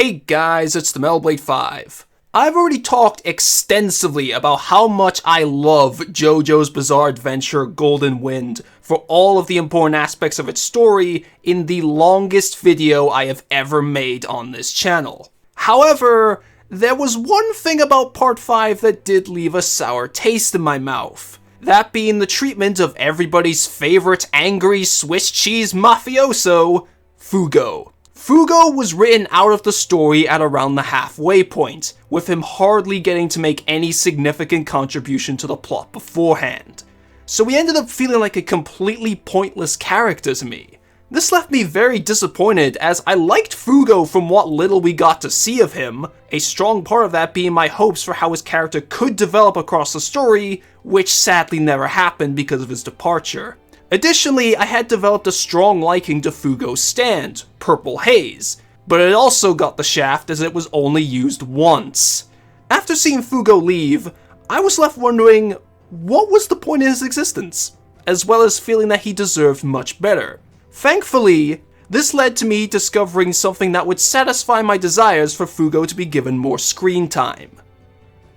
Hey guys, it's the Melblade 5. I've already talked extensively about how much I love JoJo's Bizarre Adventure Golden Wind for all of the important aspects of its story in the longest video I have ever made on this channel. However, there was one thing about Part 5 that did leave a sour taste in my mouth. That being the treatment of everybody's favorite angry Swiss cheese mafioso, Fugo. Fugo was written out of the story at around the halfway point, with him hardly getting to make any significant contribution to the plot beforehand. So he ended up feeling like a completely pointless character to me. This left me very disappointed as I liked Fugo from what little we got to see of him, a strong part of that being my hopes for how his character could develop across the story, which sadly never happened because of his departure. Additionally, I had developed a strong liking to Fugo's stand, Purple Haze, but it also got the shaft as it was only used once. After seeing Fugo leave, I was left wondering what was the point of his existence, as well as feeling that he deserved much better. Thankfully, this led to me discovering something that would satisfy my desires for Fugo to be given more screen time.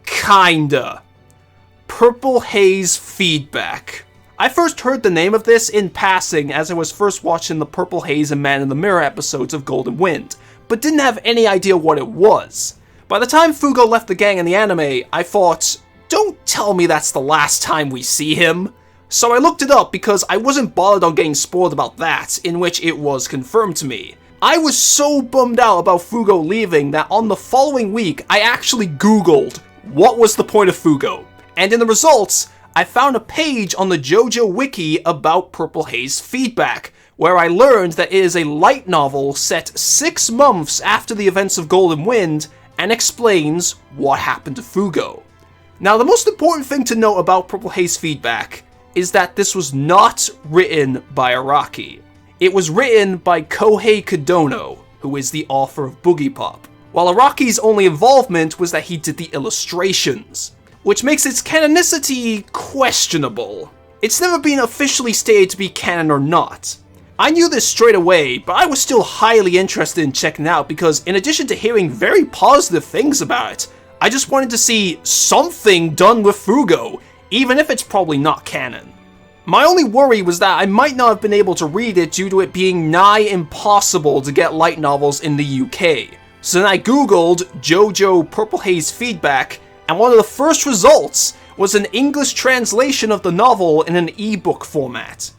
Kinda. Purple Haze Feedback. I first heard the name of this in passing as I was first watching the Purple Haze and Man in the Mirror episodes of Golden Wind, but didn't have any idea what it was. By the time Fugo left the gang in the anime, I thought, don't tell me that's the last time we see him. So I looked it up because I wasn't bothered on getting spoiled about that, in which it was confirmed to me. I was so bummed out about Fugo leaving that on the following week, I actually googled, what was the point of Fugo? And in the results, I found a page on the JoJo wiki about Purple Haze Feedback, where I learned that it is a light novel set 6 months after the events of Golden Wind, and explains what happened to Fugo. Now, the most important thing to note about Purple Haze Feedback is that this was not written by Araki. It was written by Kohei Kodono, who is the author of Boogie Pop, while Araki's only involvement was that he did the illustrations, which makes its canonicity questionable. It's never been officially stated to be canon or not. I knew this straight away, but I was still highly interested in checking it out because in addition to hearing very positive things about it, I just wanted to see something done with Fugo, even if it's probably not canon. My only worry was that I might not have been able to read it due to it being nigh impossible to get light novels in the UK. So then I googled JoJo Purple Haze Feedback, and one of the first results was an English translation of the novel in an ebook format.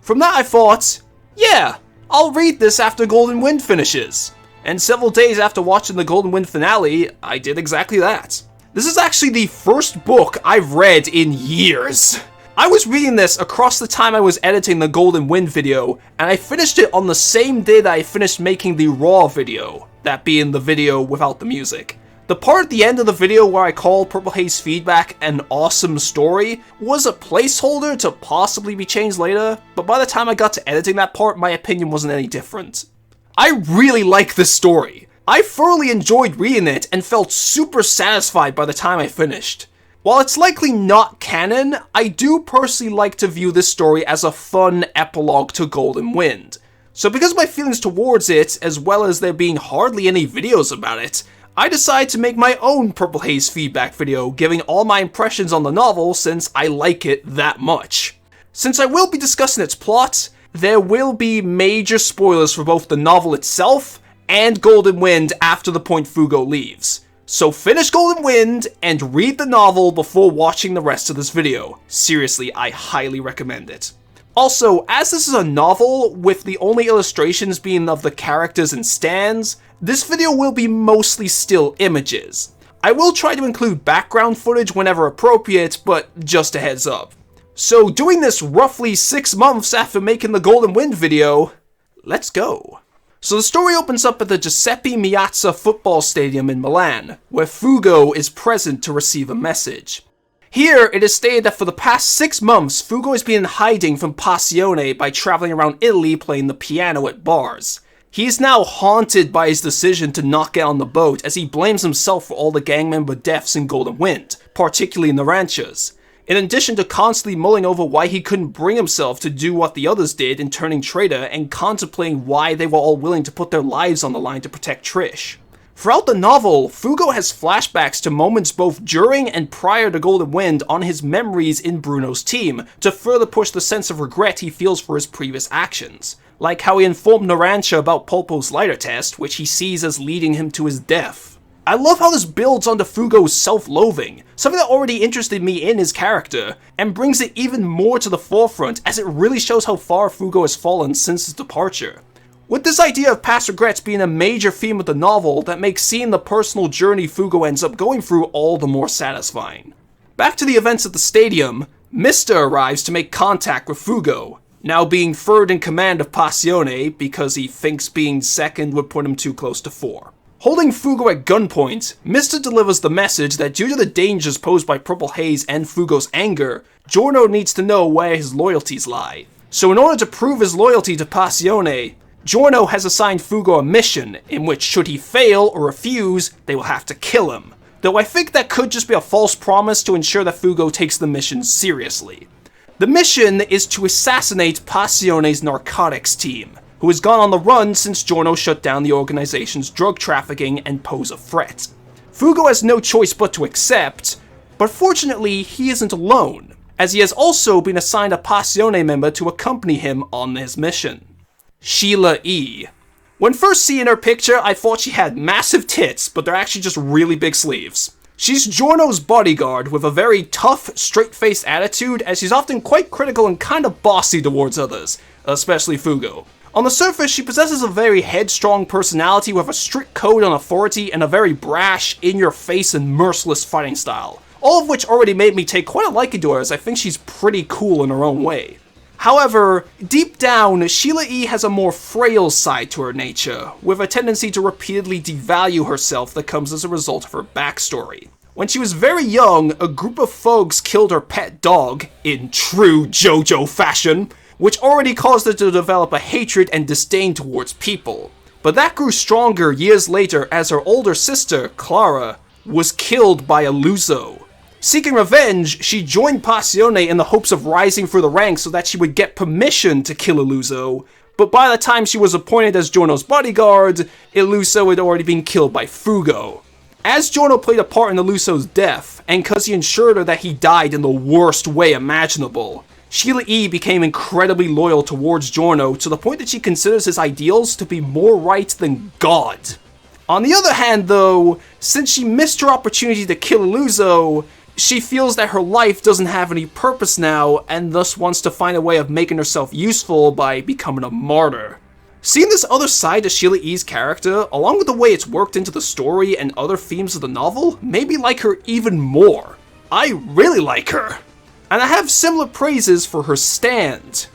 From that I thought, yeah, I'll read this after Golden Wind finishes. And several days after watching the Golden Wind finale, I did exactly that. This is actually the first book I've read in years. I was reading this across the time I was editing the Golden Wind video, and I finished it on the same day that I finished making the Raw video, that being the video without the music. The part at the end of the video where I called Purple Haze Feedback an awesome story was a placeholder to possibly be changed later, but by the time I got to editing that part, my opinion wasn't any different. I really like this story. I thoroughly enjoyed reading it and felt super satisfied by the time I finished. While it's likely not canon, I do personally like to view this story as a fun epilogue to Golden Wind. So because of my feelings towards it, as well as there being hardly any videos about it, I decided to make my own Purple Haze Feedback video, giving all my impressions on the novel since I like it that much. Since I will be discussing its plot, there will be major spoilers for both the novel itself and Golden Wind after the point Fugo leaves. So finish Golden Wind and read the novel before watching the rest of this video. Seriously, I highly recommend it. Also, as this is a novel, with the only illustrations being of the characters and stands, this video will be mostly still images. I will try to include background footage whenever appropriate, but just a heads up. So doing this roughly 6 months after making the Golden Wind video, let's go. So the story opens up at the Giuseppe Meazza football stadium in Milan, where Fugo is present to receive a message. Here, it is stated that for the past 6 months, Fugo has been in hiding from Passione by traveling around Italy playing the piano at bars. He is now haunted by his decision to not get on the boat as he blames himself for all the gang member deaths in Golden Wind, particularly in the ranchers. In addition to constantly mulling over why he couldn't bring himself to do what the others did in turning traitor and contemplating why they were all willing to put their lives on the line to protect Trish. Throughout the novel, Fugo has flashbacks to moments both during and prior to Golden Wind on his memories in Bruno's team, to further push the sense of regret he feels for his previous actions. Like how he informed Narancia about Pulpo's lighter test, which he sees as leading him to his death. I love how this builds onto Fugo's self-loathing, something that already interested me in his character, and brings it even more to the forefront as it really shows how far Fugo has fallen since his departure. With this idea of past regrets being a major theme of the novel, that makes seeing the personal journey Fugo ends up going through all the more satisfying. Back to the events at the stadium, Mista arrives to make contact with Fugo, now being third in command of Passione because he thinks being second would put him too close to 4. Holding Fugo at gunpoint, Mista delivers the message that due to the dangers posed by Purple Haze and Fugo's anger, Giorno needs to know where his loyalties lie. So in order to prove his loyalty to Passione, Giorno has assigned Fugo a mission, in which should he fail or refuse, they will have to kill him. Though I think that could just be a false promise to ensure that Fugo takes the mission seriously. The mission is to assassinate Passione's Narcotics team, who has gone on the run since Giorno shut down the organization's drug trafficking and pose a threat. Fugo has no choice but to accept, but fortunately he isn't alone, as he has also been assigned a Passione member to accompany him on his mission. Sheila E. When first seeing her picture, I thought she had massive tits, but they're actually just really big sleeves. She's Giorno's bodyguard with a very tough, straight-faced attitude, as she's often quite critical and kinda bossy towards others, especially Fugo. On the surface, she possesses a very headstrong personality with a strict code on authority and a very brash, in-your-face and merciless fighting style. All of which already made me take quite a liking to her, as I think she's pretty cool in her own way. However, deep down, Sheila E. has a more frail side to her nature, with a tendency to repeatedly devalue herself that comes as a result of her backstory. When she was very young, a group of thugs killed her pet dog, in true JoJo fashion, which already caused her to develop a hatred and disdain towards people. But that grew stronger years later as her older sister, Clara, was killed by a Luso. Seeking revenge, she joined Passione in the hopes of rising through the ranks so that she would get permission to kill Illuso, but by the time she was appointed as Giorno's bodyguard, Illuso had already been killed by Fugo. As Giorno played a part in Illuso's death, and cause he ensured her that he died in the worst way imaginable, Sheila E. became incredibly loyal towards Giorno to the point that she considers his ideals to be more right than God. On the other hand though, since she missed her opportunity to kill Illuso, she feels that her life doesn't have any purpose now, and thus wants to find a way of making herself useful by becoming a martyr. Seeing this other side to Sheila E.'s character, along with the way it's worked into the story and other themes of the novel, made me like her even more. I really like her. And I have similar praises for her stand.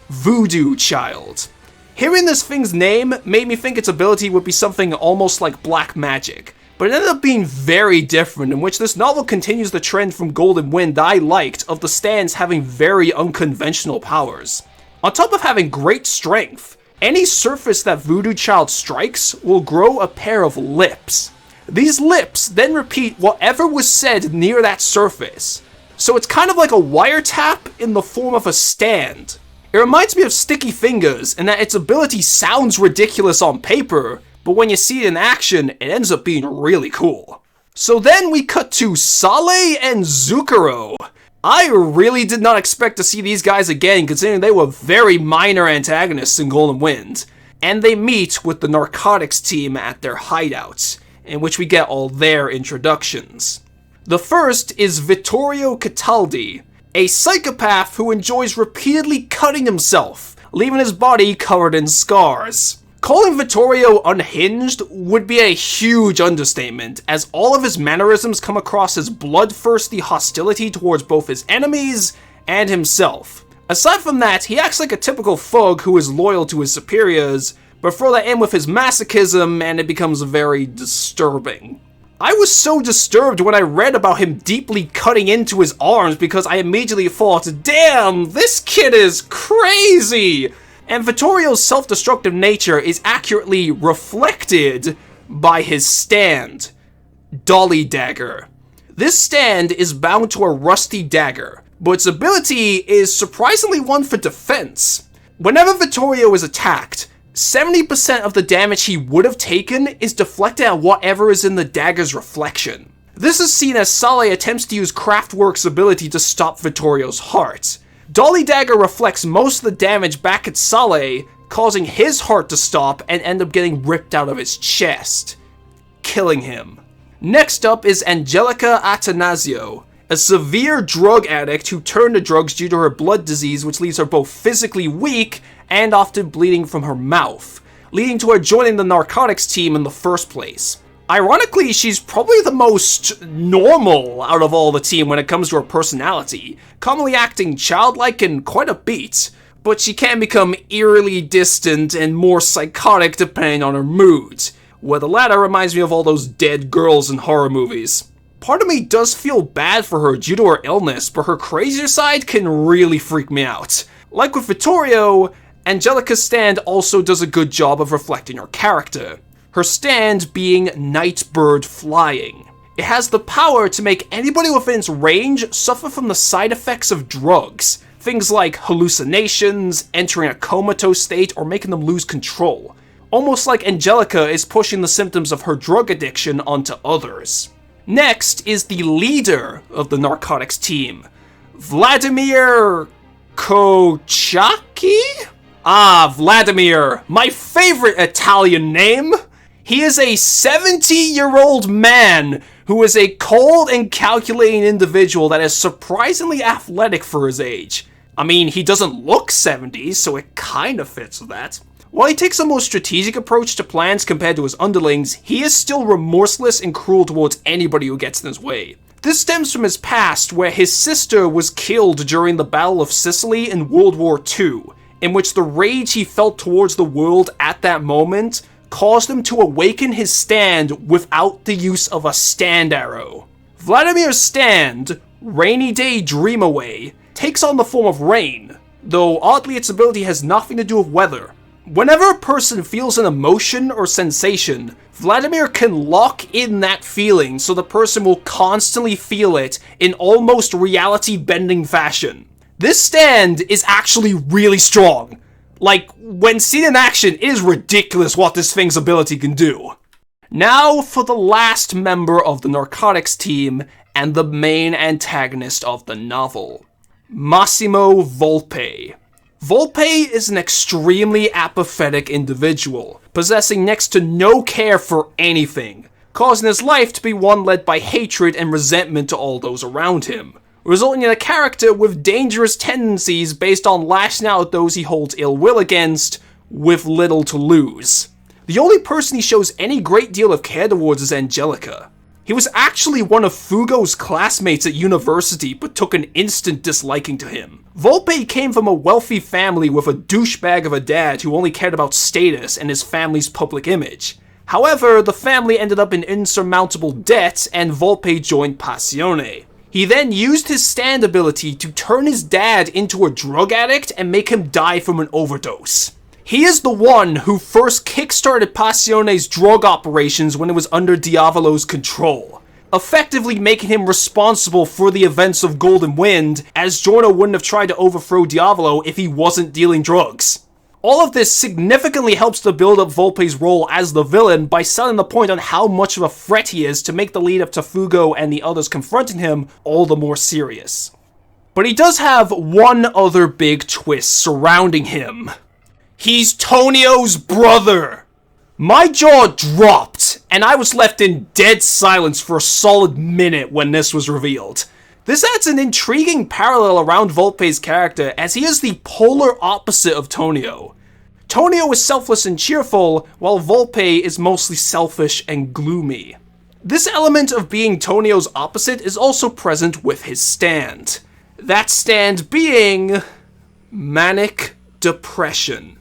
Voodoo Child. Hearing this thing's name made me think its ability would be something almost like black magic, but it ended up being very different, in which this novel continues the trend from Golden Wind that I liked of the stands having very unconventional powers. On top of having great strength, any surface that Voodoo Child strikes will grow a pair of lips. These lips then repeat whatever was said near that surface. So it's kind of like a wiretap in the form of a stand. It reminds me of Sticky Fingers in that its ability sounds ridiculous on paper, but when you see it in action, it ends up being really cool. So then we cut to Sale and Zucchero. I really did not expect to see these guys again, considering they were very minor antagonists in Golden Wind. And they meet with the Narcotics team at their hideouts, in which we get all their introductions. The first is Vittorio Cataldi, a psychopath who enjoys repeatedly cutting himself, leaving his body covered in scars. Calling Vittorio unhinged would be a huge understatement, as all of his mannerisms come across as bloodthirsty hostility towards both his enemies and himself. Aside from that, he acts like a typical thug who is loyal to his superiors, but throw that in with his masochism and it becomes very disturbing. I was so disturbed when I read about him deeply cutting into his arms because I immediately thought, damn, this kid is crazy! And Vittorio's self-destructive nature is accurately reflected by his stand, Dolly Dagger. This stand is bound to a rusty dagger, but its ability is surprisingly one for defense. Whenever Vittorio is attacked, 70% of the damage he would have taken is deflected at whatever is in the dagger's reflection. This is seen as Saleh attempts to use Kraftwerk's ability to stop Vittorio's heart. Dolly Dagger reflects most of the damage back at Saleh, causing his heart to stop and end up getting ripped out of his chest, killing him. Next up is Angelica Atanasio, a severe drug addict who turned to drugs due to her blood disease, which leaves her both physically weak and often bleeding from her mouth, leading to her joining the Narcotics team in the first place. Ironically, she's probably the most normal out of all the team when it comes to her personality, commonly acting childlike and quite upbeat, but she can become eerily distant and more psychotic depending on her mood, where the latter reminds me of all those dead girls in horror movies. Part of me does feel bad for her due to her illness, but her crazier side can really freak me out. Like with Vittorio, Angelica's stand also does a good job of reflecting her character, her stand being Nightbird Flying. It has the power to make anybody within its range suffer from the side effects of drugs, things like hallucinations, entering a comatose state, or making them lose control. Almost like Angelica is pushing the symptoms of her drug addiction onto others. Next is the leader of the Narcotics team, Vladimir Kochaki? Vladimir, my favorite Italian name. He is a 70-year-old man who is a cold and calculating individual that is surprisingly athletic for his age. I mean, he doesn't look 70, so it kind of fits with that. While he takes a more strategic approach to plans compared to his underlings, he is still remorseless and cruel towards anybody who gets in his way. This stems from his past, where his sister was killed during the Battle of Sicily in World War II, in which the rage he felt towards the world at that moment caused him to awaken his stand without the use of a stand arrow. Vladimir's stand, Rainy Day Dream Away, takes on the form of rain, though oddly its ability has nothing to do with weather. Whenever a person feels an emotion or sensation, Vladimir can lock in that feeling so the person will constantly feel it in almost reality-bending fashion. This stand is actually really strong. Like, when seen in action, it is ridiculous what this thing's ability can do. Now for the last member of the Narcotics team and the main antagonist of the novel, Massimo Volpe. Volpe is an extremely apathetic individual, possessing next to no care for anything, causing his life to be one led by hatred and resentment to all those around him, resulting in a character with dangerous tendencies based on lashing out at those he holds ill will against, with little to lose. The only person he shows any great deal of care towards is Angelica. He was actually one of Fugo's classmates at university, but took an instant disliking to him. Volpe came from a wealthy family with a douchebag of a dad who only cared about status and his family's public image. However, the family ended up in insurmountable debt, and Volpe joined Passione. He then used his stand ability to turn his dad into a drug addict and make him die from an overdose. He is the one who first kickstarted Passione's drug operations when it was under Diavolo's control, effectively making him responsible for the events of Golden Wind, as Giorno wouldn't have tried to overthrow Diavolo if he wasn't dealing drugs. All of this significantly helps to build up Volpe's role as the villain by selling the point on how much of a threat he is to make the lead up to Fugo and the others confronting him all the more serious. But he does have one other big twist surrounding him. He's Tonio's brother! My jaw dropped, and I was left in dead silence for a solid minute when this was revealed. This adds an intriguing parallel around Volpe's character, as he is the polar opposite of Tonio. Tonio is selfless and cheerful, while Volpe is mostly selfish and gloomy. This element of being Tonio's opposite is also present with his stand. That stand being Manic Depression.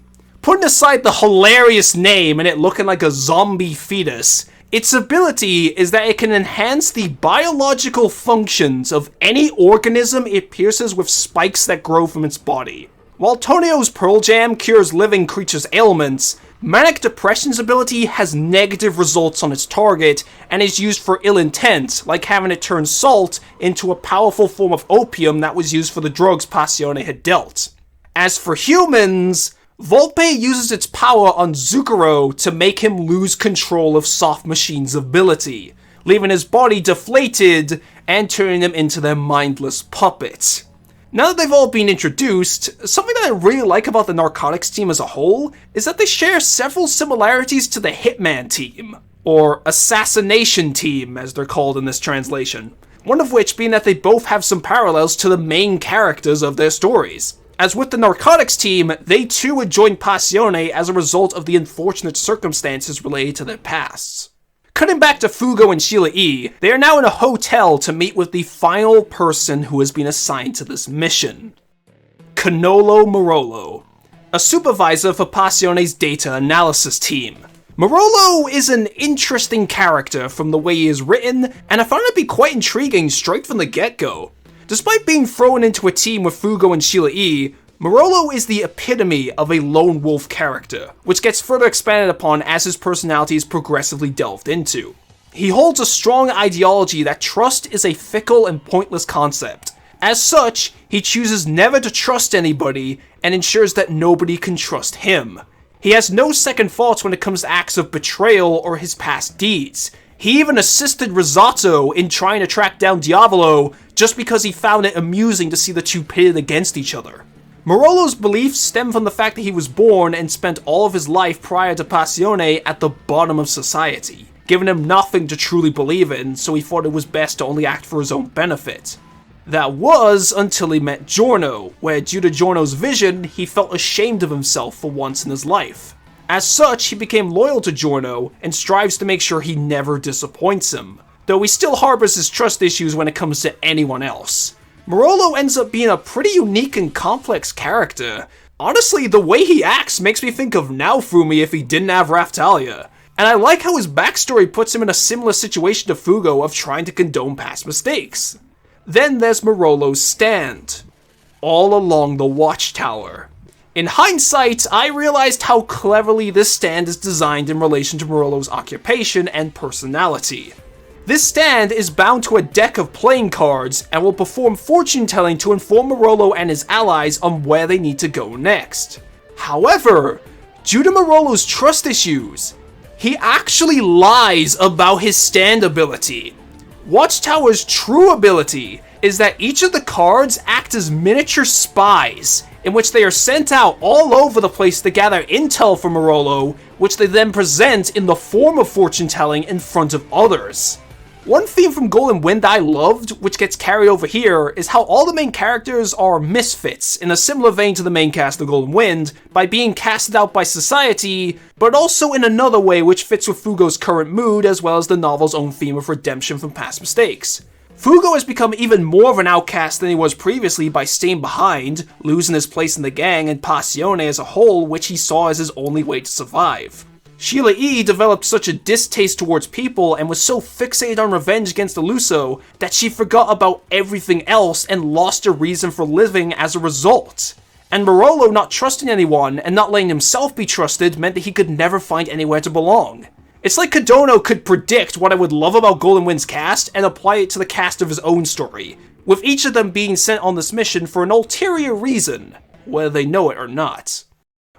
Putting aside the hilarious name and it looking like a zombie fetus, its ability is that it can enhance the biological functions of any organism it pierces with spikes that grow from its body. While Tonio's Pearl Jam cures living creatures' ailments, Manic Depression's ability has negative results on its target and is used for ill intent, like having it turn salt into a powerful form of opium that was used for the drugs Passione had dealt. As for humans, Volpe uses its power on Zucchero to make him lose control of Soft Machine's ability, leaving his body deflated and turning him into their mindless puppet. Now that they've all been introduced, something that I really like about the Narcotics team as a whole is that they share several similarities to the Hitman team, or Assassination team as they're called in this translation, one of which being that they both have some parallels to the main characters of their stories. As with the Narcotics team, they too would join Passione as a result of the unfortunate circumstances related to their pasts. Cutting back to Fugo and Sheila E., they are now in a hotel to meet with the final person who has been assigned to this mission. Canolo Morello, a supervisor for Passione's data analysis team. Morello is an interesting character from the way he is written, and I found it to be quite intriguing straight from the get-go. Despite being thrown into a team with Fugo and Sheila E., Morello is the epitome of a lone wolf character, which gets further expanded upon as his personality is progressively delved into. He holds a strong ideology that trust is a fickle and pointless concept. As such, he chooses never to trust anybody and ensures that nobody can trust him. He has no second thoughts when it comes to acts of betrayal or his past deeds. He even assisted Risotto in trying to track down Diavolo just because he found it amusing to see the two pitted against each other. Morello's beliefs stem from the fact that he was born and spent all of his life prior to Passione at the bottom of society, giving him nothing to truly believe in, so he thought it was best to only act for his own benefit. That was until he met Giorno, where due to Giorno's vision, he felt ashamed of himself for once in his life. As such, he became loyal to Giorno and strives to make sure he never disappoints him, though he still harbors his trust issues when it comes to anyone else. Morello ends up being a pretty unique and complex character. Honestly, the way he acts makes me think of Naofumi if he didn't have Raftalia. And I like how his backstory puts him in a similar situation to Fugo of trying to condone past mistakes. Then there's Morello's stand, all along the watchtower. In hindsight, I realized how cleverly this stand is designed in relation to Morello's occupation and personality. This stand is bound to a deck of playing cards and will perform fortune telling to inform Morello and his allies on where they need to go next. However, due to Morello's trust issues, he actually lies about his stand ability. Watchtower's true ability is that each of the cards act as miniature spies, in which they are sent out all over the place to gather intel from Morello, which they then present in the form of fortune telling in front of others. One theme from Golden Wind I loved, which gets carried over here, is how all the main characters are misfits, in a similar vein to the main cast of Golden Wind, by being casted out by society, but also in another way which fits with Fugo's current mood as well as the novel's own theme of redemption from past mistakes. Fugo has become even more of an outcast than he was previously by staying behind, losing his place in the gang and Passione as a whole, which he saw as his only way to survive. Sheila E. developed such a distaste towards people and was so fixated on revenge against Eluso that she forgot about everything else and lost her reason for living as a result. And Morello not trusting anyone and not letting himself be trusted meant that he could never find anywhere to belong. It's like Kodono could predict what I would love about Golden Wind's cast and apply it to the cast of his own story, with each of them being sent on this mission for an ulterior reason, whether they know it or not.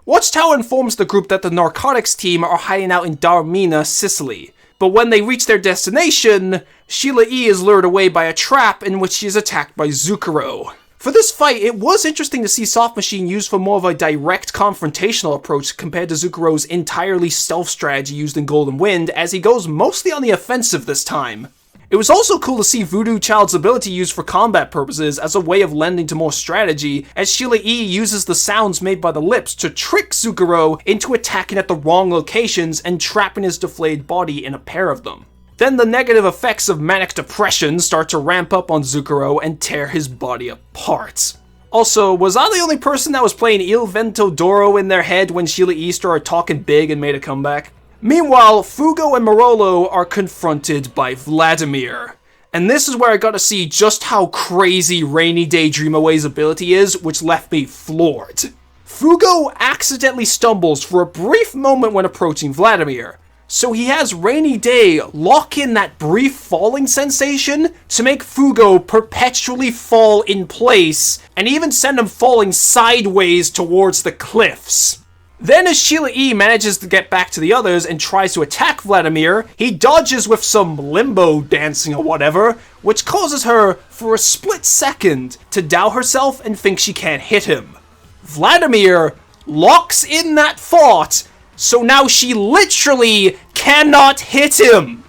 Watchtower informs the group that the Narcotics team are hiding out in Taormina, Sicily, but when they reach their destination, Sheila E. is lured away by a trap in which she is attacked by Zucchero. For this fight, it was interesting to see Soft Machine used for more of a direct confrontational approach compared to Zucchero's entirely stealth strategy used in Golden Wind, as he goes mostly on the offensive this time. It was also cool to see Voodoo Child's ability used for combat purposes as a way of lending to more strategy, as Sheila E. uses the sounds made by the lips to trick Zucchero into attacking at the wrong locations and trapping his deflated body in a pair of them. Then the negative effects of manic depression start to ramp up on Zucchero and tear his body apart. Also, was I the only person that was playing Il Vento d'Oro in their head when Sheila E. started talking big and made a comeback? Meanwhile, Fugo and Morello are confronted by Vladimir. And this is where I got to see just how crazy Rainy Day Dream Away's ability is, which left me floored. Fugo accidentally stumbles for a brief moment when approaching Vladimir, so he has Rainy Day lock in that brief falling sensation to make Fugo perpetually fall in place, and even send him falling sideways towards the cliffs. Then as Sheila E. manages to get back to the others and tries to attack Vladimir, he dodges with some limbo dancing or whatever, which causes her, for a split second, to doubt herself and think she can't hit him. Vladimir locks in that thought, so now she literally cannot hit him.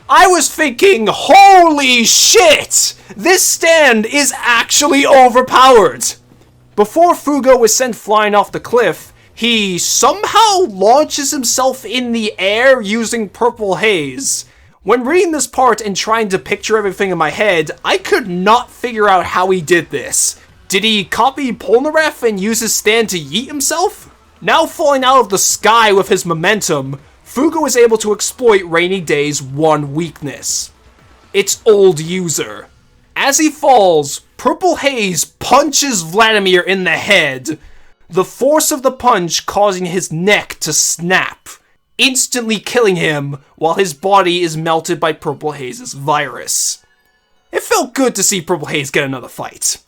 I was thinking, holy shit! This stand is actually overpowered! Before Fugo is sent flying off the cliff, he somehow launches himself in the air using Purple Haze. When reading this part and trying to picture everything in my head, I could not figure out how he did this. Did he copy Polnareff and use his stand to yeet himself? Now falling out of the sky with his momentum, Fugo is able to exploit Rainy Day's one weakness. Its old user. As he falls, Purple Haze punches Vladimir in the head, the force of the punch causing his neck to snap, instantly killing him while his body is melted by Purple Haze's virus. It felt good to see Purple Haze get another fight.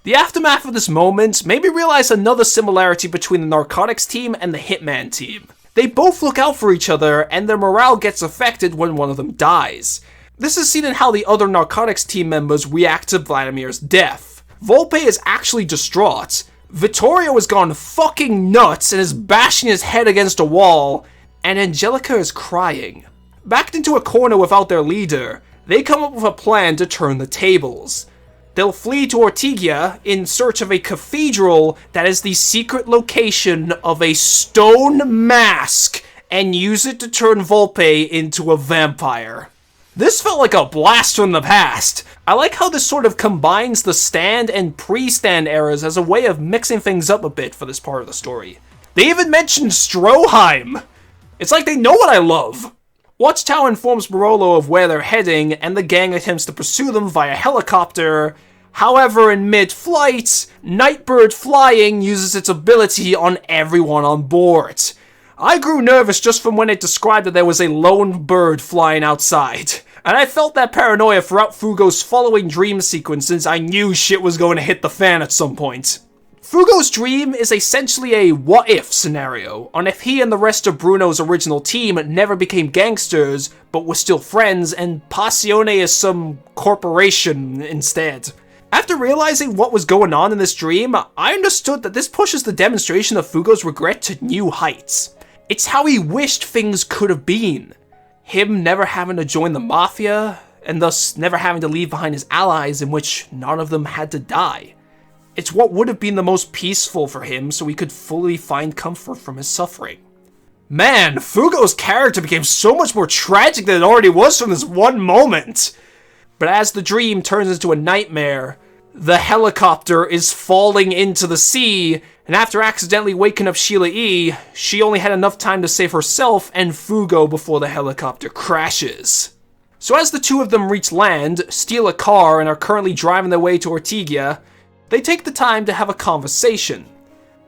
The aftermath of this moment made me realize another similarity between the Narcotics team and the Hitman team. They both look out for each other, and their morale gets affected when one of them dies. This is seen in how the other Narcotics team members react to Vladimir's death. Volpe is actually distraught, Vittorio has gone fucking nuts and is bashing his head against a wall, and Angelica is crying. Backed into a corner without their leader, they come up with a plan to turn the tables. They'll flee to Ortigia in search of a cathedral that is the secret location of a stone mask and use it to turn Volpe into a vampire. This felt like a blast from the past. I like how this sort of combines the stand and pre-stand eras as a way of mixing things up a bit for this part of the story. They even mentioned Stroheim! It's like they know what I love! Watchtower informs Morello of where they're heading, and the gang attempts to pursue them via helicopter. However, in mid-flight, Nightbird Flying uses its ability on everyone on board. I grew nervous just from when it described that there was a lone bird flying outside. And I felt that paranoia throughout Fugo's following dream sequences. I knew shit was going to hit the fan at some point. Fugo's dream is essentially a what-if scenario, on if he and the rest of Bruno's original team never became gangsters, but were still friends, and Passione is some corporation instead. After realizing what was going on in this dream, I understood that this pushes the demonstration of Fugo's regret to new heights. It's how he wished things could have been. Him never having to join the Mafia, and thus never having to leave behind his allies, in which none of them had to die. It's what would have been the most peaceful for him, so he could fully find comfort from his suffering. Man, Fugo's character became so much more tragic than it already was from this one moment. But as the dream turns into a nightmare, the helicopter is falling into the sea, and after accidentally waking up Sheila E., she only had enough time to save herself and Fugo before the helicopter crashes. So as the two of them reach land, steal a car, and are currently driving their way to Ortigia, they take the time to have a conversation.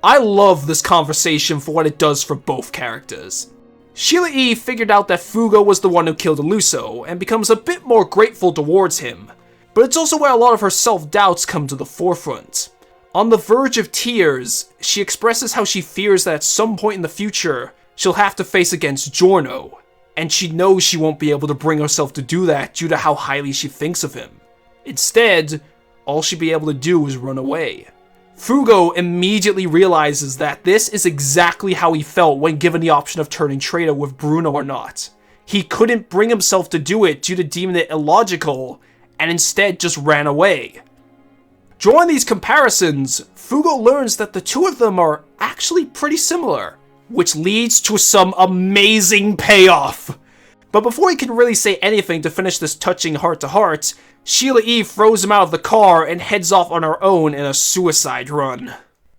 I love this conversation for what it does for both characters. Sheila E. figured out that Fugo was the one who killed Eluso, and becomes a bit more grateful towards him. But it's also where a lot of her self-doubts come to the forefront. On the verge of tears, she expresses how she fears that at some point in the future, she'll have to face against Giorno, and she knows she won't be able to bring herself to do that due to how highly she thinks of him. Instead, all she'd be able to do is run away. Fugo immediately realizes that this is exactly how he felt when given the option of turning traitor with Bruno or not. He couldn't bring himself to do it due to deeming it illogical, and instead just ran away. Drawing these comparisons, Fugo learns that the two of them are actually pretty similar, which leads to some amazing payoff. But before he can really say anything to finish this touching heart-to-heart, Sheila E. throws him out of the car and heads off on her own in a suicide run.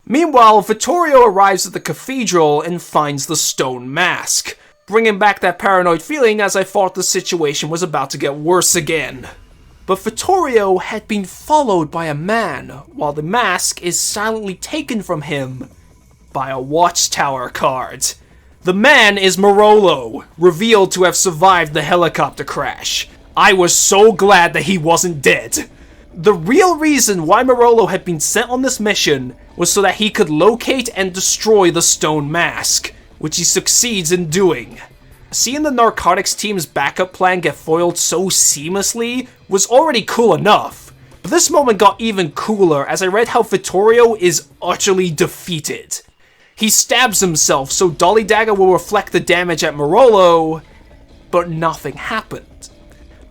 Meanwhile, Vittorio arrives at the cathedral and finds the stone mask, bringing back that paranoid feeling as I thought the situation was about to get worse again. But Vittorio had been followed by a man, while the mask is silently taken from him by a watchtower card. The man is Morello, revealed to have survived the helicopter crash. I was so glad that he wasn't dead. The real reason why Morello had been sent on this mission was so that he could locate and destroy the stone mask, which he succeeds in doing. Seeing the Narcotics team's backup plan get foiled so seamlessly was already cool enough, but this moment got even cooler as I read how Vittorio is utterly defeated. He stabs himself so Dolly Dagger will reflect the damage at Morello, but nothing happened.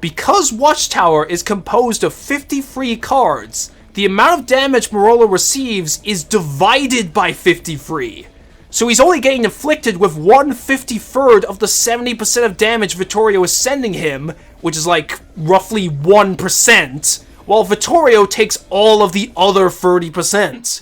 Because Watchtower is composed of 53 cards, the amount of damage Morello receives is divided by 53. So he's only getting inflicted with 1/53rd of the 70% of damage Vittorio is sending him, which is like roughly 1%, while Vittorio takes all of the other 30%.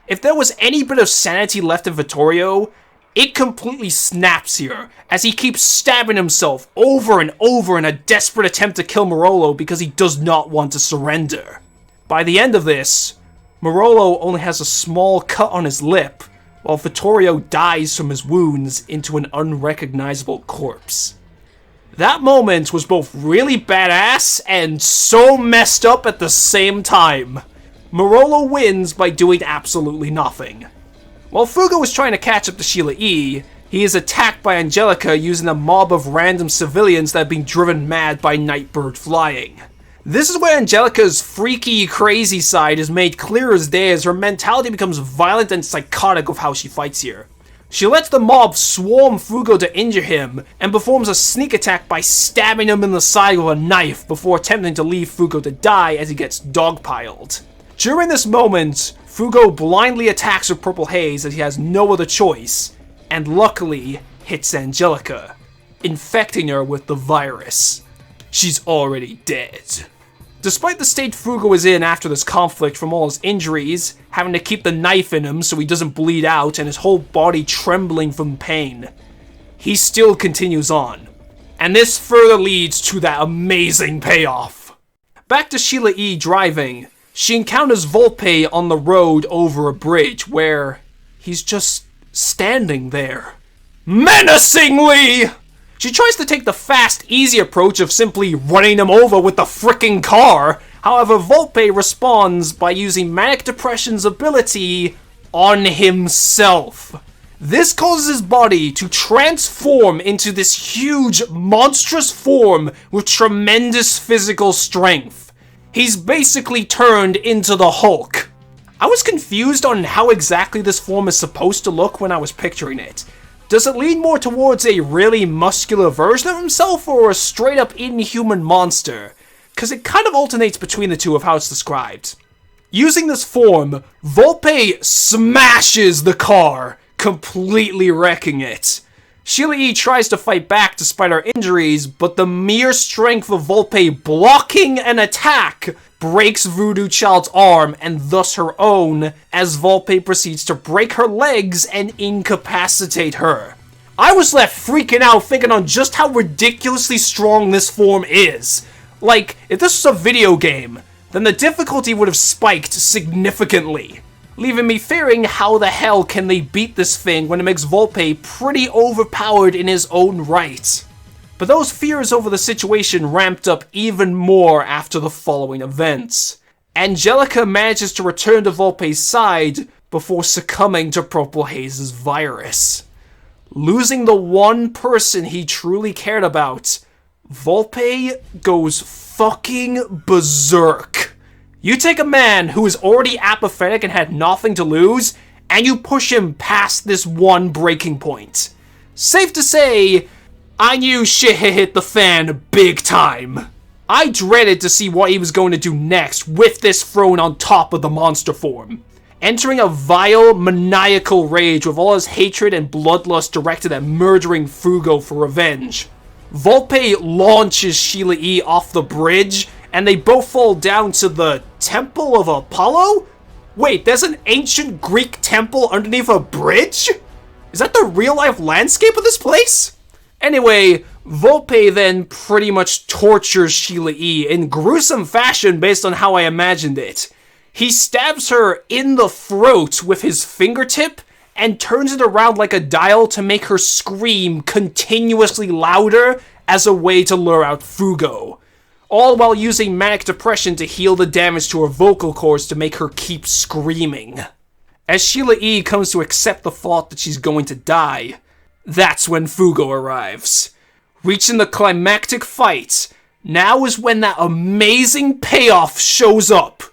If there was any bit of sanity left in Vittorio, it completely snaps here, as he keeps stabbing himself over and over in a desperate attempt to kill Morello because he does not want to surrender. By the end of this, Morello only has a small cut on his lip, while Vittorio dies from his wounds into an unrecognizable corpse. That moment was both really badass and so messed up at the same time. Morello wins by doing absolutely nothing. While Fugo is trying to catch up to Sheila E., he is attacked by Angelica using a mob of random civilians that have been driven mad by Nightbird flying. This is where Angelica's freaky, crazy side is made clear as day as her mentality becomes violent and psychotic with how she fights here. She lets the mob swarm Fugo to injure him, and performs a sneak attack by stabbing him in the side with a knife before attempting to leave Fugo to die as he gets dogpiled. During this moment, Fugo blindly attacks with Purple Haze as he has no other choice, and luckily hits Angelica, infecting her with the virus. She's already dead. Despite the state Fugo is in after this conflict from all his injuries, having to keep the knife in him so he doesn't bleed out and his whole body trembling from pain, he still continues on. And this further leads to that amazing payoff. Back to Sheila E. driving, she encounters Volpe on the road over a bridge where he's just standing there. Menacingly! She tries to take the fast, easy approach of simply running him over with the frickin' car. However, Volpe responds by using Manic Depression's ability on himself. This causes his body to transform into this huge, monstrous form with tremendous physical strength. He's basically turned into the Hulk. I was confused on how exactly this form is supposed to look when I was picturing it. Does it lean more towards a really muscular version of himself or a straight up inhuman monster? Because it kind of alternates between the two of how it's described. Using this form, Volpe smashes the car, completely wrecking it. Sheila E. tries to fight back despite her injuries, but the mere strength of Volpe blocking an attack breaks Voodoo Child's arm and thus her own, as Volpe proceeds to break her legs and incapacitate her. I was left freaking out thinking on just how ridiculously strong this form is. Like, if this was a video game, then the difficulty would have spiked significantly, leaving me fearing how the hell can they beat this thing when it makes Volpe pretty overpowered in his own right. But those fears over the situation ramped up even more after the following events. Angelica manages to return to Volpe's side before succumbing to Purple Haze's virus. Losing the one person he truly cared about, Volpe goes fucking berserk. You take a man who is already apathetic and had nothing to lose, and you push him past this one breaking point. Safe to say, I knew shit had hit the fan big time. I dreaded to see what he was going to do next with this thrown on top of the monster form. Entering a vile, maniacal rage with all his hatred and bloodlust directed at murdering Fugo for revenge, Volpe launches Sheila E. off the bridge, and they both fall down to the Temple of Apollo? Wait, there's an ancient Greek temple underneath a bridge? Is that the real-life landscape of this place? Anyway, Volpe then pretty much tortures Sheila E. in gruesome fashion based on how I imagined it. He stabs her in the throat with his fingertip and turns it around like a dial to make her scream continuously louder as a way to lure out Fugo. all while using manic depression to heal the damage to her vocal cords to make her keep screaming. As Sheila E. comes to accept the thought that she's going to die, that's when Fugo arrives. Reaching the climactic fight, now is when that amazing payoff shows up.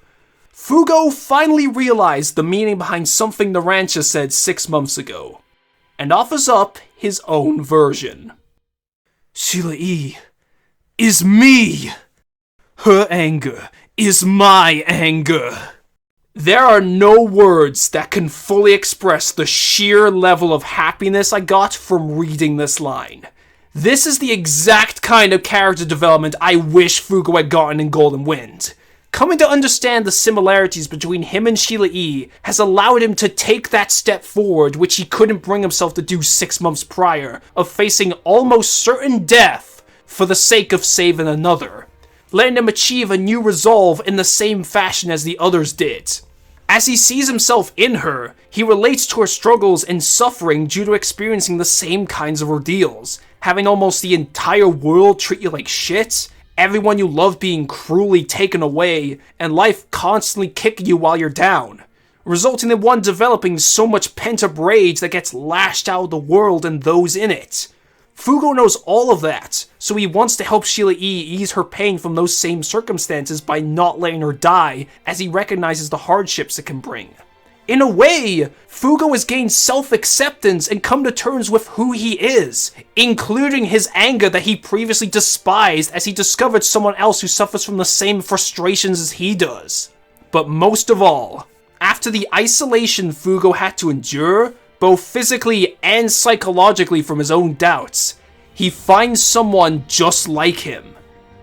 Fugo finally realized the meaning behind something Narancia said 6 months ago, and offers up his own version. Sheila E. is me. Her anger is my anger. There are no words that can fully express the sheer level of happiness I got from reading this line. This is the exact kind of character development I wish Fugo had gotten in Golden Wind. Coming to understand the similarities between him and Sheila E. has allowed him to take that step forward which he couldn't bring himself to do 6 months prior, of facing almost certain death for the sake of saving another, letting him achieve a new resolve in the same fashion as the others did. As he sees himself in her, he relates to her struggles and suffering due to experiencing the same kinds of ordeals, having almost the entire world treat you like shit, everyone you love being cruelly taken away, and life constantly kicking you while you're down, resulting in one developing so much pent-up rage that gets lashed out of the world and those in it. Fugo knows all of that, so he wants to help Sheila E. ease her pain from those same circumstances by not letting her die, as he recognizes the hardships it can bring. In a way, Fugo has gained self-acceptance and come to terms with who he is, including his anger that he previously despised as he discovered someone else who suffers from the same frustrations as he does. But most of all, after the isolation Fugo had to endure, both physically and psychologically from his own doubts, he finds someone just like him.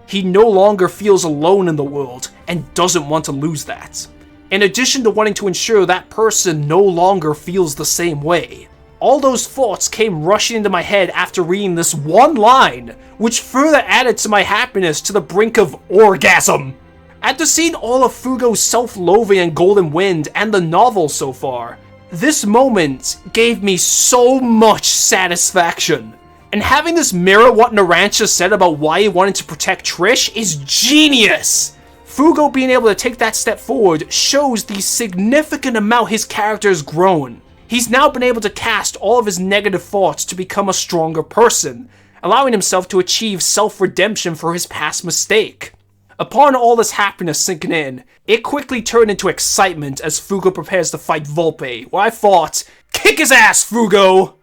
He no longer feels alone in the world and doesn't want to lose that. In addition to wanting to ensure that person no longer feels the same way. All those thoughts came rushing into my head after reading this one line, which further added to my happiness to the brink of orgasm. After seeing all of Fugo's self-loathing in Golden Wind and the novel so far, this moment gave me so much satisfaction. And having this mirror what Narancia said about why he wanted to protect Trish is genius! Fugo being able to take that step forward shows the significant amount his character has grown. He's now been able to cast all of his negative thoughts to become a stronger person, allowing himself to achieve self-redemption for his past mistake. Upon all this happiness sinking in, it quickly turned into excitement as Fugo prepares to fight Volpe, where I thought, kick his ass, Fugo!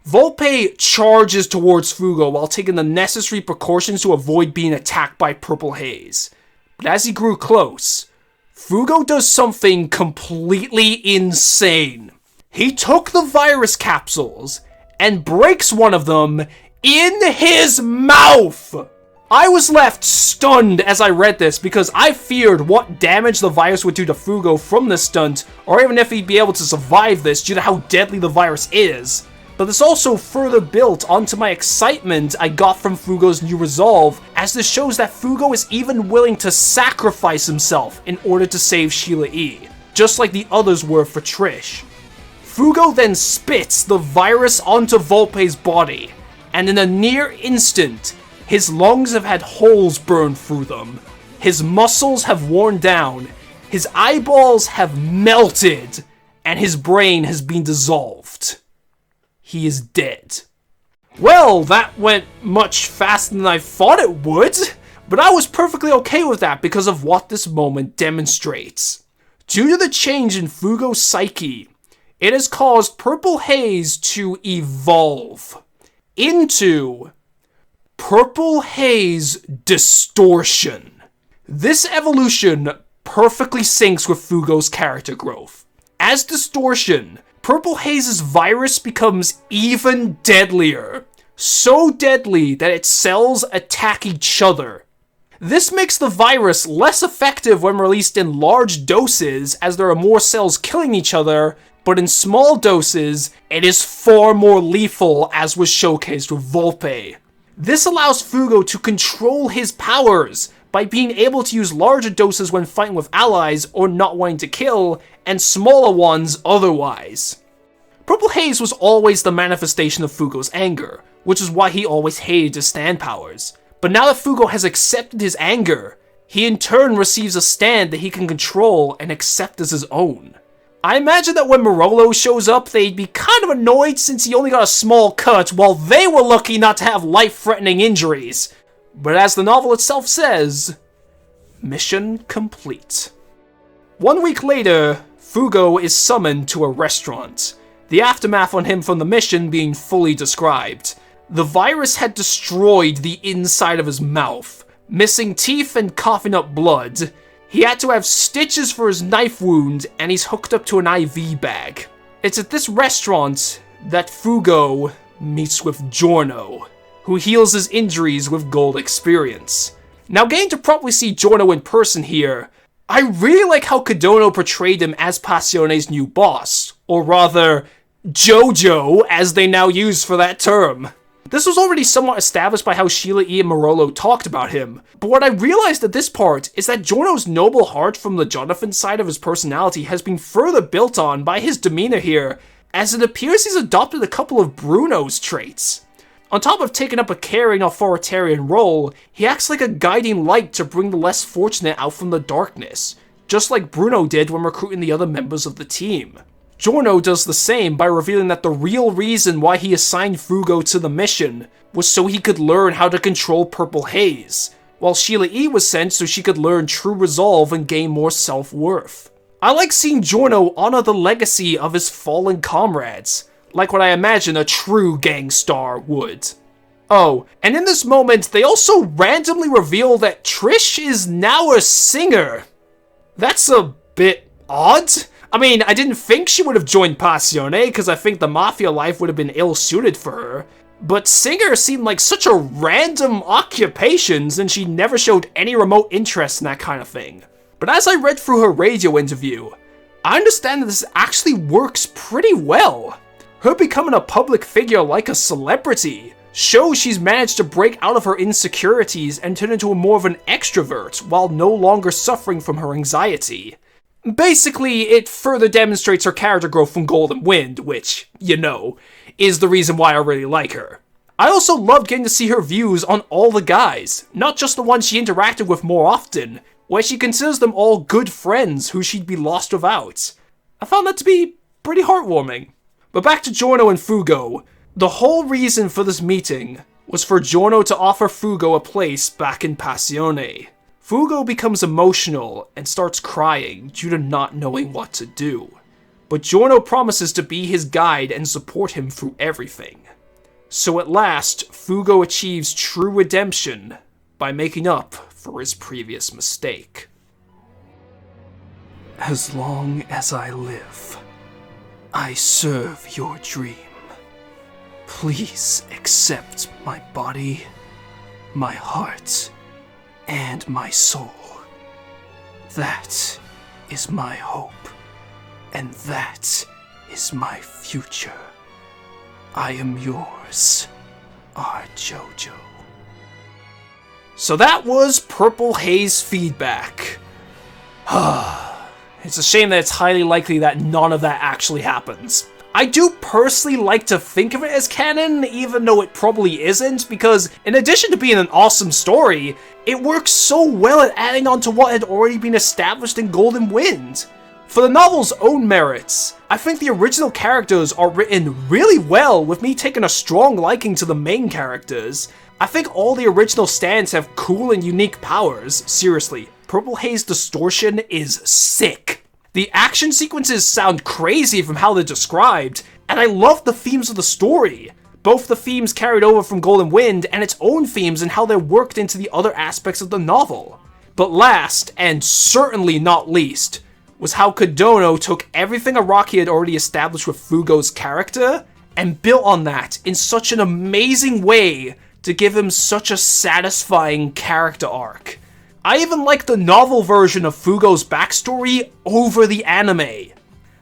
Volpe charges towards Fugo while taking the necessary precautions to avoid being attacked by Purple Haze. But as he grew close, Fugo does something completely insane. He took the virus capsules and breaks one of them in his mouth! I was left stunned as I read this because I feared what damage the virus would do to Fugo from this stunt, or even if he'd be able to survive this due to how deadly the virus is. But this also further built onto my excitement I got from Fugo's new resolve, as this shows that Fugo is even willing to sacrifice himself in order to save Sheila E., just like the others were for Trish. Fugo then spits the virus onto Volpe's body, and in a near instant, his lungs have had holes burned through them, his muscles have worn down, his eyeballs have melted, and his brain has been dissolved. He is dead. Well, that went much faster than I thought it would, but I was perfectly okay with that because of what this moment demonstrates. Due to the change in Fugo's psyche, it has caused Purple Haze to evolve into Purple Haze Distortion. This evolution perfectly syncs with Fugo's character growth. As Distortion, Purple Haze's virus becomes even deadlier. So deadly that its cells attack each other. This makes the virus less effective when released in large doses, as there are more cells killing each other, but in small doses, it is far more lethal, as was showcased with Volpe. This allows Fugo to control his powers by being able to use larger doses when fighting with allies or not wanting to kill, and smaller ones otherwise. Purple Haze was always the manifestation of Fugo's anger, which is why he always hated his stand powers. But now that Fugo has accepted his anger, he in turn receives a stand that he can control and accept as his own. I imagine that when Morello shows up, they'd be kind of annoyed since he only got a small cut while they were lucky not to have life-threatening injuries. But as the novel itself says, mission complete. 1 week later, Fugo is summoned to a restaurant, the aftermath on him from the mission being fully described. The virus had destroyed the inside of his mouth, missing teeth and coughing up blood. He had to have stitches for his knife wound, and he's hooked up to an IV bag. It's at this restaurant that Fugo meets with Giorno, who heals his injuries with gold experience. Now, getting to properly see Giorno in person here, I really like how Canolo portrayed him as Passione's new boss, or rather, Jojo, as they now use for that term. This was already somewhat established by how Sheila E. and Morello talked about him, but what I realized at this part is that Giorno's noble heart from the Jonathan side of his personality has been further built on by his demeanor here, as it appears he's adopted a couple of Bruno's traits. On top of taking up a caring authoritarian role, he acts like a guiding light to bring the less fortunate out from the darkness, just like Bruno did when recruiting the other members of the team. Giorno does the same by revealing that the real reason why he assigned Fugo to the mission was so he could learn how to control Purple Haze, while Sheila E. was sent so she could learn true resolve and gain more self-worth. I like seeing Giorno honor the legacy of his fallen comrades, like what I imagine a true gangstar would. Oh, and in this moment, they also randomly reveal that Trish is now a singer. That's a bit odd. I mean, I didn't think she would have joined Passione, because I think the Mafia life would have been ill-suited for her. But singer seemed like such a random occupation, since she never showed any remote interest in that kind of thing. But as I read through her radio interview, I understand that this actually works pretty well. Her becoming a public figure like a celebrity shows she's managed to break out of her insecurities and turn into more of an extrovert while no longer suffering from her anxiety. Basically, it further demonstrates her character growth from Golden Wind, which, you know, is the reason why I really like her. I also loved getting to see her views on all the guys, not just the ones she interacted with more often, where she considers them all good friends who she'd be lost without. I found that to be pretty heartwarming. But back to Giorno and Fugo. The whole reason for this meeting was for Giorno to offer Fugo a place back in Passione. Fugo becomes emotional and starts crying due to not knowing what to do. But Giorno promises to be his guide and support him through everything. So at last, Fugo achieves true redemption by making up for his previous mistake. As long as I live, I serve your dream. Please accept my body, my heart, and my soul. That is my hope, and that is my future. I am yours, our Jojo. So that was Purple Haze Feedback. It's a shame that it's highly likely that none of that actually happens. I do personally like to think of it as canon, even though it probably isn't, because in addition to being an awesome story, it works so well at adding on to what had already been established in Golden Wind. For the novel's own merits, I think the original characters are written really well, with me taking a strong liking to the main characters. I think all the original stands have cool and unique powers. Seriously, Purple Haze Distortion is sick. The action sequences sound crazy from how they're described, and I love the themes of the story. Both the themes carried over from Golden Wind and its own themes and how they're worked into the other aspects of the novel. But last, and certainly not least, was how Canolo took everything Araki had already established with Fugo's character and built on that in such an amazing way to give him such a satisfying character arc. I even like the novel version of Fugo's backstory over the anime.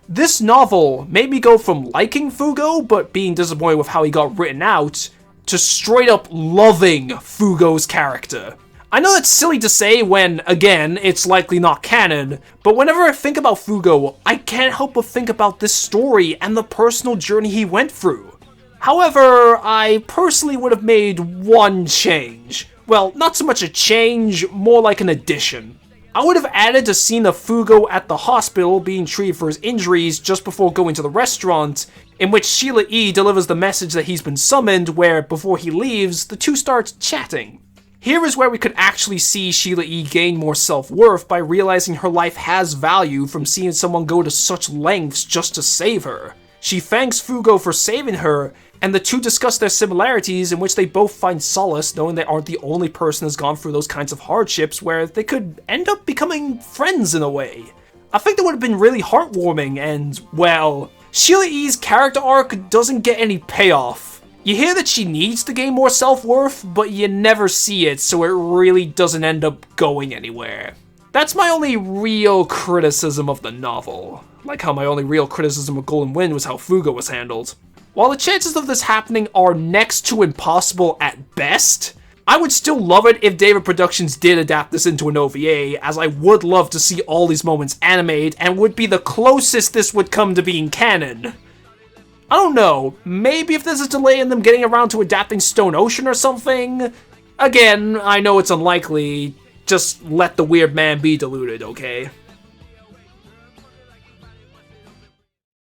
This novel made me go from liking Fugo, but being disappointed with how he got written out, to straight up loving Fugo's character. I know that's silly to say when, again, it's likely not canon, but whenever I think about Fugo, I can't help but think about this story and the personal journey he went through. However, I personally would have made one change. well, not so much a change, more like an addition. I would have added a scene of Fugo at the hospital being treated for his injuries just before going to the restaurant, in which Sheila E. delivers the message that he's been summoned, where, before he leaves, the two start chatting. Here is where we could actually see Sheila E. gain more self-worth by realizing her life has value from seeing someone go to such lengths just to save her. She thanks Fugo for saving her, and the two discuss their similarities in which they both find solace knowing they aren't the only person who's gone through those kinds of hardships where they could end up becoming friends in a way. I think that would have been really heartwarming and, well, Sheila E.'s character arc doesn't get any payoff. You hear that she needs to gain more self-worth, but you never see it, so it really doesn't end up going anywhere. That's my only real criticism of the novel. Like how my only real criticism of Golden Wind was how Fugo was handled. While the chances of this happening are next to impossible at best, I would still love it if David Productions did adapt this into an OVA, as I would love to see all these moments animated and would be the closest this would come to being canon. I don't know, maybe if there's a delay in them getting around to adapting Stone Ocean or something? Again, I know it's unlikely, just let the weird man be deluded, okay?